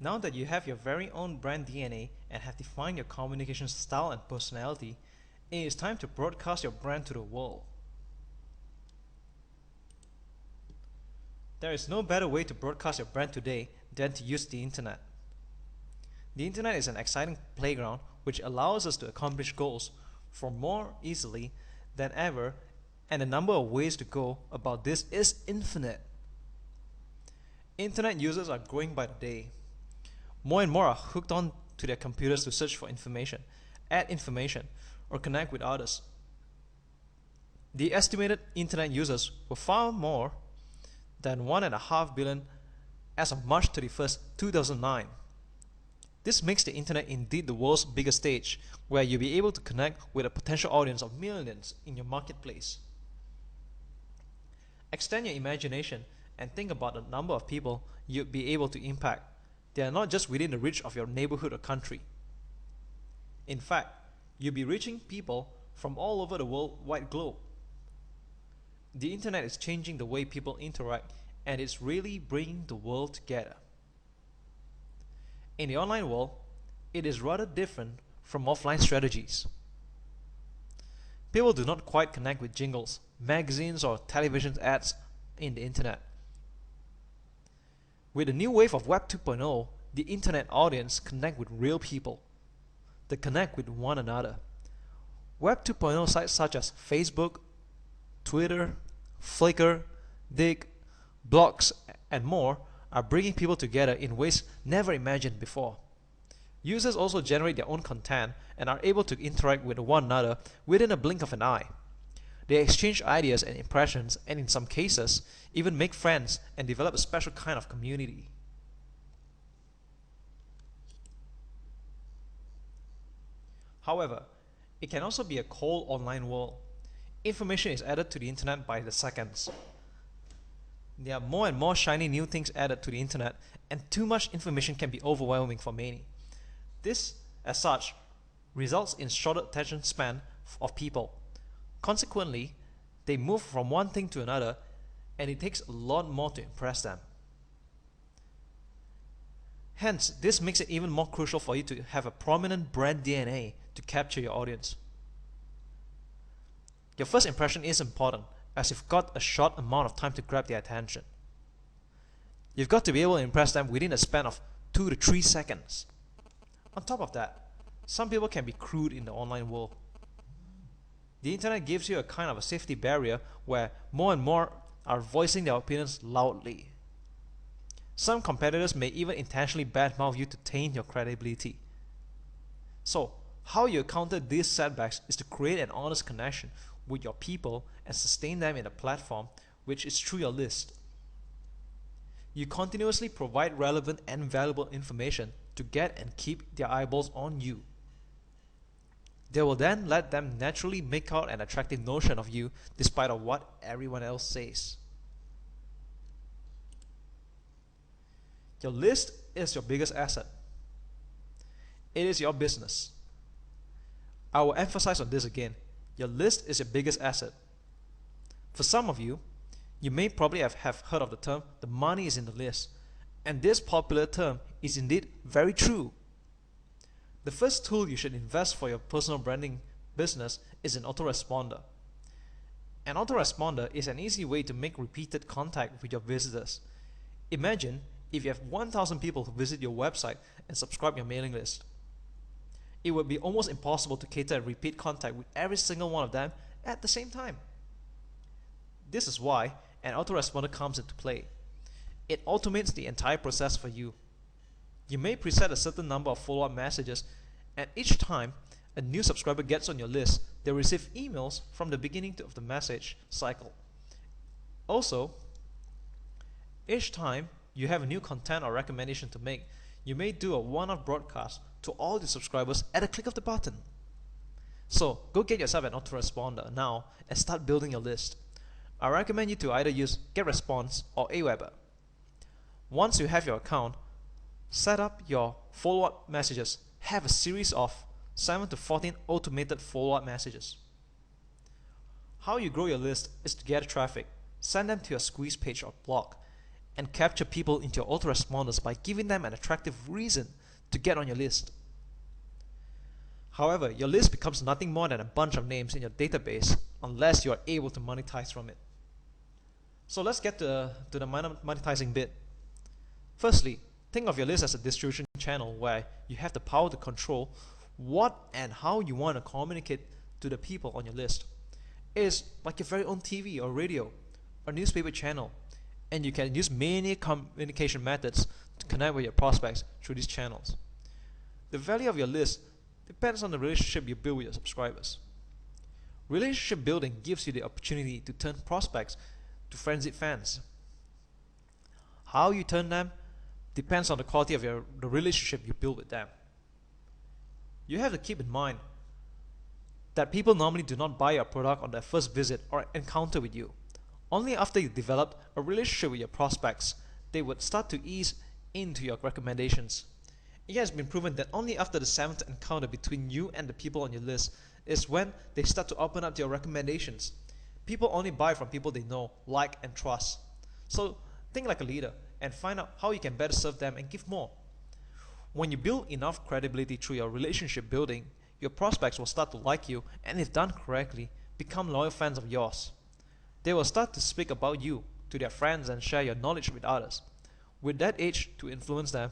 Now that you have your very own brand DNA and have defined your communication style and personality, it is time to broadcast your brand to the world. There is no better way to broadcast your brand today than to use the internet. The internet is an exciting playground which allows us to accomplish goals for more easily than ever, and the number of ways to go about this is infinite. Internet users are growing by the day. More and more are hooked on to their computers to search for information, add information, or connect with others. The estimated internet users were far more than 1.5 billion as of March 31st, 2009. This makes the internet indeed the world's biggest stage, where you'll be able to connect with a potential audience of millions in your marketplace. Extend your imagination and think about the number of people you'll be able to impact. They are not just within the reach of your neighborhood or country. In fact, you'll be reaching people from all over the worldwide globe. The internet is changing the way people interact, and it's really bringing the world together. In the online world, it is rather different from offline strategies. People do not quite connect with jingles, magazines, or television ads in the internet. With the new wave of Web 2.0, the internet audience connect with real people. They connect with one another. Web 2.0 sites such as Facebook, Twitter, Flickr, Digg, blogs, and more are bringing people together in ways never imagined before. Users also generate their own content and are able to interact with one another within a blink of an eye. They exchange ideas and impressions, and in some cases, even make friends and develop a special kind of community. However, it can also be a cold online world. Information is added to the internet by the seconds. There are more and more shiny new things added to the internet, and too much information can be overwhelming for many. This, as such, results in shorter attention span of people. Consequently, they move from one thing to another, and it takes a lot more to impress them. Hence, this makes it even more crucial for you to have a prominent brand DNA to capture your audience. Your first impression is important, as you've got a short amount of time to grab their attention. You've got to be able to impress them within a span of 2 to 3 seconds. On top of that, some people can be crude in the online world. The internet gives you a kind of a safety barrier where more and more are voicing their opinions loudly. Some competitors may even intentionally badmouth you to taint your credibility. So, how you counter these setbacks is to create an honest connection with your people and sustain them in a platform which is through your list. You continuously provide relevant and valuable information to get and keep their eyeballs on you. They will then let them naturally make out an attractive notion of you despite of what everyone else says. Your list is your biggest asset. It is your business. I will emphasize on this again. Your list is your biggest asset. For some of you, you may probably have heard of the term, the money is in the list. And this popular term is indeed very true. The first tool you should invest for your personal branding business is an autoresponder. An autoresponder is an easy way to make repeated contact with your visitors. Imagine if you have 1,000 people who visit your website and subscribe your mailing list. It would be almost impossible to cater a repeat contact with every single one of them at the same time. This is why an autoresponder comes into play. It automates the entire process for you. You may preset a certain number of follow-up messages, and each time a new subscriber gets on your list, they receive emails from the beginning of the message cycle. Also, each time you have a new content or recommendation to make, you may do a one-off broadcast to all the subscribers at a click of the button. So go get yourself an autoresponder now and start building your list. I recommend you to either use GetResponse or Aweber. Once you have your account, set up your follow-up messages. Have a series of 7 to 14 automated follow-up messages. How you grow your list is to gather traffic, send them to your squeeze page or blog, and capture people into your autoresponders by giving them an attractive reason to get on your list. However, your list becomes nothing more than a bunch of names in your database unless you are able to monetize from it. So let's get to the monetizing bit. Firstly, think of your list as a distribution channel where you have the power to control what and how you want to communicate to the people on your list. It is like your very own TV or radio or newspaper channel, and you can use many communication methods to connect with your prospects through these channels. The value of your list depends on the relationship you build with your subscribers. Relationship building gives you the opportunity to turn prospects to frenzied fans. How you turn them depends on the quality of the relationship you build with them. You have to keep in mind that people normally do not buy your product on their first visit or encounter with you. Only after you develop a relationship with your prospects, they would start to ease into your recommendations. It has been proven that only after the 7th encounter between you and the people on your list is when they start to open up to your recommendations. People only buy from people they know, like, and trust. So think like a leader and find out how you can better serve them and give more. When you build enough credibility through your relationship building, your prospects will start to like you and, if done correctly, become loyal fans of yours. They will start to speak about you to their friends and share your knowledge with others. With that age to influence them,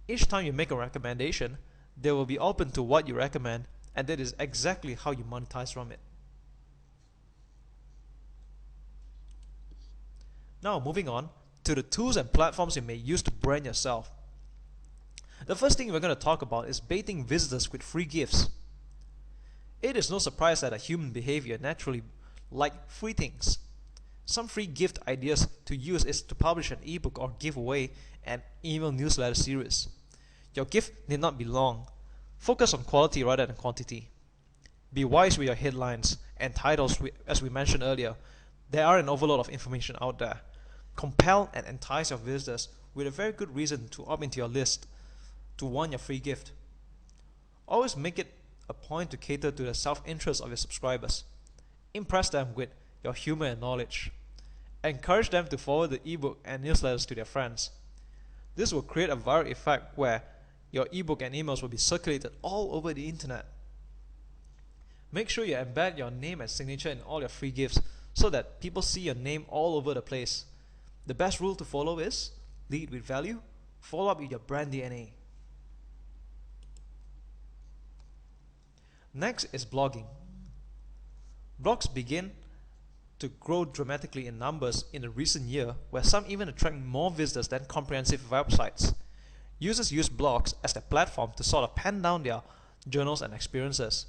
each time you make a recommendation, they will be open to what you recommend, and that is exactly how you monetize from it. Now moving on to the tools and platforms you may use to brand yourself. The first thing we're going to talk about is baiting visitors with free gifts. It is no surprise that a human behavior naturally like free things. Some free gift ideas to use is to publish an ebook or give away an email newsletter series. Your gift need not be long. Focus on quality rather than quantity. Be wise with your headlines and titles. As we mentioned earlier, there are an overload of information out there. Compel and entice your visitors with a very good reason to opt into your list to want your free gift. Always make it a point to cater to the self-interest of your subscribers. Impress them with your humor and knowledge. Encourage them to forward the ebook and newsletters to their friends. This will create a viral effect where your ebook and emails will be circulated all over the internet. Make sure you embed your name and signature in all your free gifts so that people see your name all over the place. The best rule to follow is lead with value, follow up with your brand DNA. Next is blogging. Blogs begin to grow dramatically in numbers in the recent year, where some even attract more visitors than comprehensive websites. Users use blogs as their platform to sort of pen down their journals and experiences.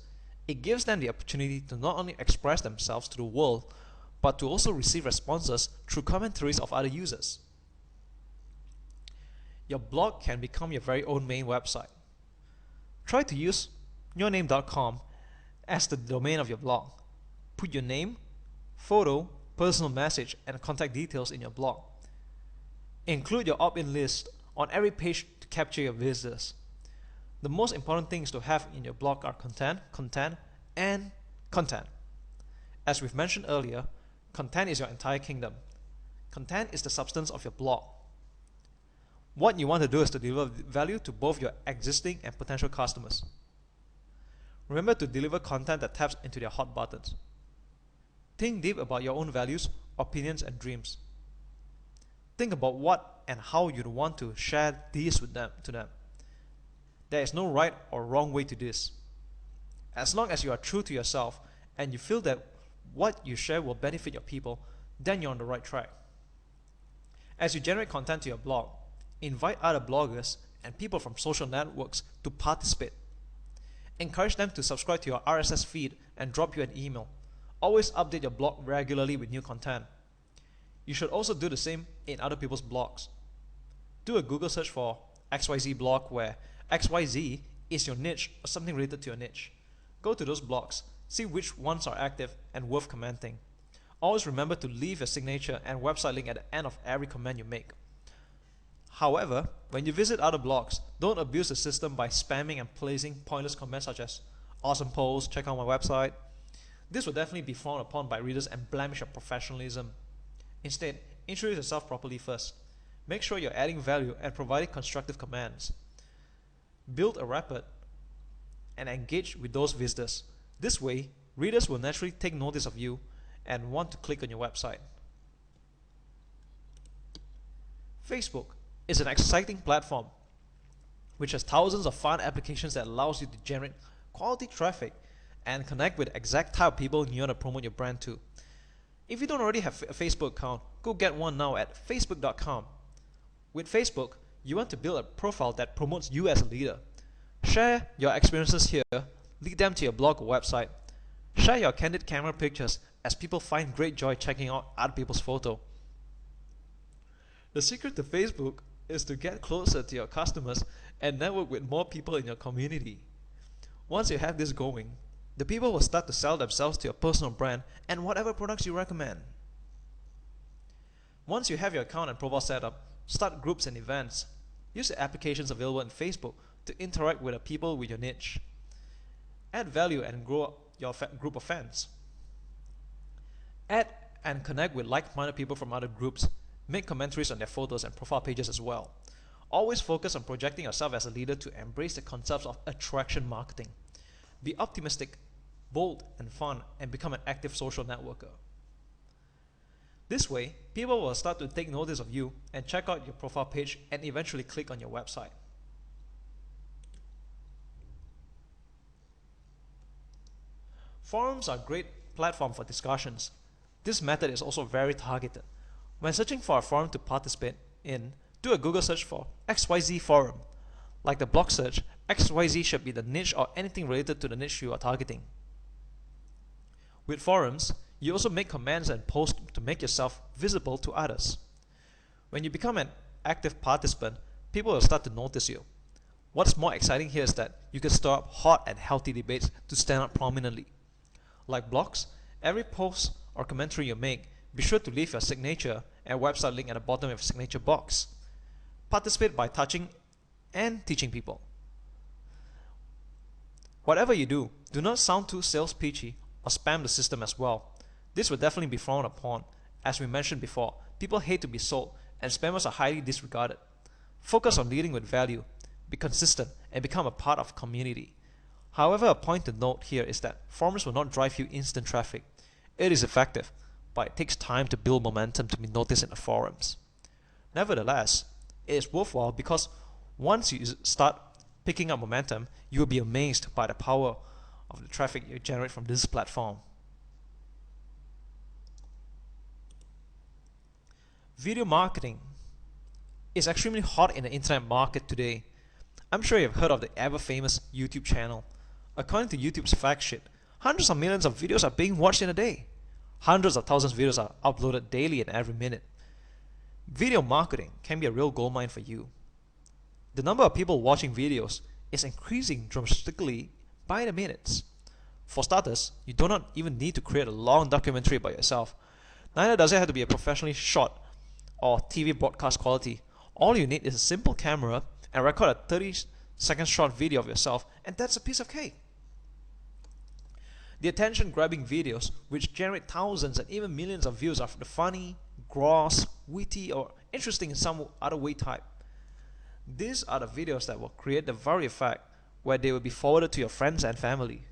It gives them the opportunity to not only express themselves to the world, but to also receive responses through commentaries of other users. Your blog can become your very own main website. Try to use yourname.com as the domain of your blog. Put your name, photo, personal message, and contact details in your blog. Include your opt-in list on every page to capture your visitors. The most important things to have in your blog are content, and content. As we've mentioned earlier, content is your entire kingdom. Content is the substance of your blog. What you want to do is to deliver value to both your existing and potential customers. Remember to deliver content that taps into their hot buttons. Think deep about your own values, opinions, and dreams. Think about what and how you'd want to share these with them. There is no right or wrong way to this. As long as you are true to yourself and you feel that what you share will benefit your people, then you're on the right track. As you generate content to your blog, invite other bloggers and people from social networks to participate. Encourage them to subscribe to your RSS feed and drop you an email. Always update your blog regularly with new content. You should also do the same in other people's blogs. Do a Google search for XYZ blog where XYZ is your niche or something related to your niche. Go to those blogs, see which ones are active and worth commenting. Always remember to leave your signature and website link at the end of every comment you make. However, when you visit other blogs, don't abuse the system by spamming and placing pointless comments such as awesome post, check out my website. This will definitely be frowned upon by readers and blemish your professionalism. Instead, introduce yourself properly first. Make sure you're adding value and providing constructive commands. Build a rapport and engage with those visitors. This way, readers will naturally take notice of you and want to click on your website. Facebook is an exciting platform which has thousands of fun applications that allows you to generate quality traffic and connect with the exact type of people you want to promote your brand to. If you don't already have a Facebook account, go get one now at facebook.com. With Facebook, you want to build a profile that promotes you as a leader. Share your experiences here, lead them to your blog or website. Share your candid camera pictures as people find great joy checking out other people's photo. The secret to Facebook is to get closer to your customers and network with more people in your community. Once you have this going, the people will start to sell themselves to your personal brand and whatever products you recommend. Once you have your account and profile set up, start groups and events. Use the applications available in Facebook to interact with the people with your niche. Add value and grow your group of fans. Add and connect with like-minded people from other groups. Make commentaries on their photos and profile pages as well. Always focus on projecting yourself as a leader to embrace the concepts of attraction marketing. Be optimistic, bold, and fun, and become an active social networker. This way, people will start to take notice of you and check out your profile page and eventually click on your website. Forums are a great platform for discussions. This method is also very targeted. When searching for a forum to participate in, do a Google search for XYZ forum. Like the blog search, XYZ should be the niche or anything related to the niche you are targeting. With forums, you also make commands and posts to make yourself visible to others. When you become an active participant, people will start to notice you. What's more exciting here is that you can stir up hot and healthy debates to stand out prominently. Like blogs, every post or commentary you make, be sure to leave your signature and website link at the bottom of your signature box. Participate by touching and teaching people. Whatever you do, do not sound too sales pitchy or spam the system as well. This will definitely be frowned upon. As we mentioned before, people hate to be sold and spammers are highly disregarded. Focus on leading with value, be consistent, and become a part of a community. However, a point to note here is that forums will not drive you instant traffic. It is effective, but it takes time to build momentum to be noticed in the forums. Nevertheless, it is worthwhile because once you start picking up momentum, you will be amazed by the power of the traffic you generate from this platform. Video marketing is extremely hot in the internet market today. I'm sure you've heard of the ever-famous YouTube channel. According to YouTube's fact sheet, hundreds of millions of videos are being watched in a day. Hundreds of thousands of videos are uploaded daily and every minute. Video marketing can be a real goldmine for you. The number of people watching videos is increasing drastically by the minutes. For starters, you do not even need to create a long documentary about yourself. Neither does it have to be a professionally shot or TV broadcast quality. All you need is a simple camera and record a 30-second short video of yourself, and that's a piece of cake. The attention-grabbing videos, which generate thousands and even millions of views, are the funny, gross, witty, or interesting in some other way type. These are the videos that will create the viral effect, where they will be forwarded to your friends and family.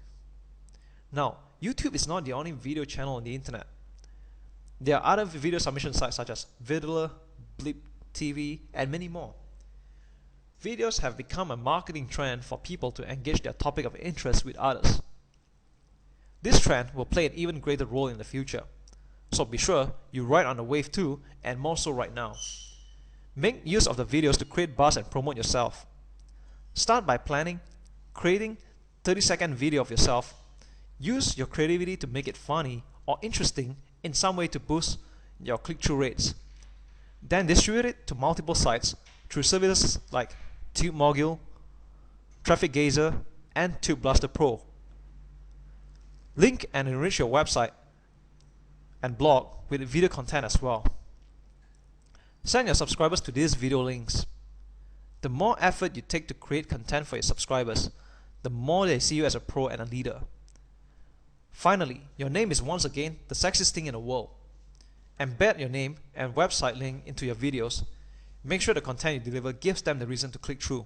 Now, YouTube is not the only video channel on the internet. There are other video submission sites such as Vidler, Blip TV, and many more. Videos have become a marketing trend for people to engage their topic of interest with others. This trend will play an even greater role in the future. So be sure you ride on the wave too, and more so right now. Make use of the videos to create buzz and promote yourself. Start by planning, creating 30-second video of yourself. Use your creativity to make it funny or interesting in some way to boost your click-through rates. Then distribute it to multiple sites through services like TubeMogul, TrafficGazer, and TubeBlaster Pro. Link and enrich your website and blog with video content as well. Send your subscribers to these video links. The more effort you take to create content for your subscribers, the more they see you as a pro and a leader. Finally, your name is once again the sexiest thing in the world. Embed your name and website link into your videos. Make sure the content you deliver gives them the reason to click through.